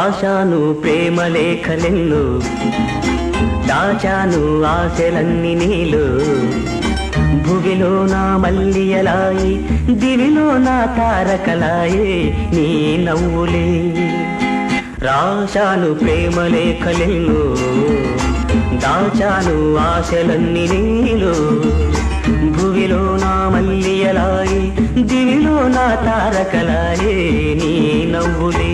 రాశాను ప్రేమ లేఖలెన్నో, దాచాను ఆశలన్నీ నీలో. భువిలో నా మల్లియలాయి, దివిలో నా తారకలాయే నీ నవ్వులే. రాశాను ప్రేమ లేఖలెన్నో, దాచాను ఆశలన్నీ నీలో. భువిలో నా మల్లియలాయి, దివిలో నా తారకలాయే నీ నవ్వులే.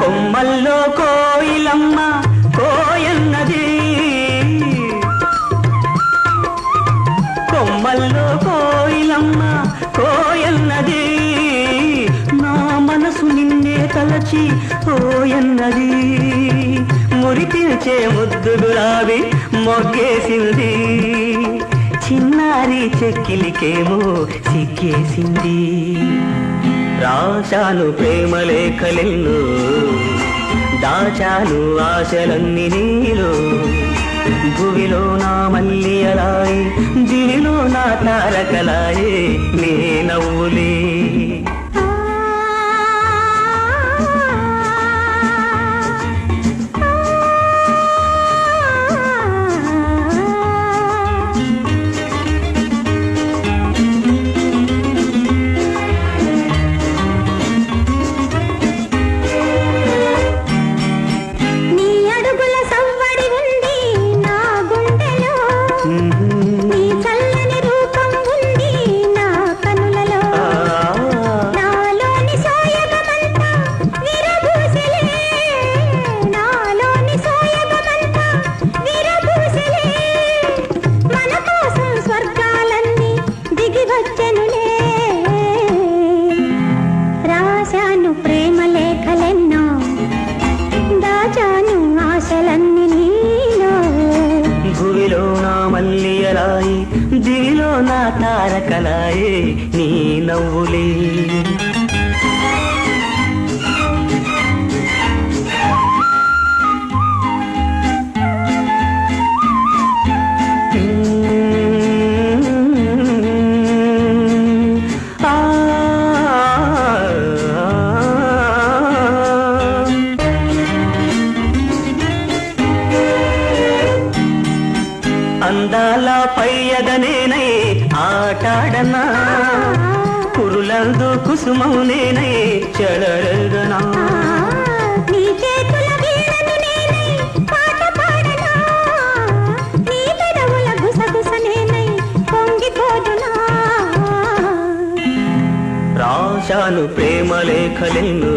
కొమ్మల్లో కోయిలమ్మ కోయన్నది, కొమ్మల్లో కోయిలమ్మ కోయన్నది. నా మనసు నిన్నే తలచి పోయన్నది. మురిపించే ముద్దు గులాబీ మొగ్గేసింది, చిన్నారి చెక్కిలికేమో సిగ్గేసింది. రాశాను ప్రేమ లేఖలెన్నో, దాచాను ఆశలన్నీ నీలో. భువిలో నా మల్లియలాయి, దివిలో నా తారకలాయే నీ నవ్వులే. రాశాను ప్రేమ లేఖలెన్నో, దాచాను ఆశలన్నీ నీలో. భువిలో నా మల్లియలాయి, దివిలో నా తారకలాయే నీ నవ్వులే. అందాల పయ్యదనేనై ఆటాడనా, కురులందు కుసుమము నేనై చెలరగనా. నీ చేతుల వీణను నేనై పాట పాడనా, నీ పెదవుల గుసగుస నేనై పొంగిపోదునా. రాశాను ప్రేమ లేఖలెన్నో,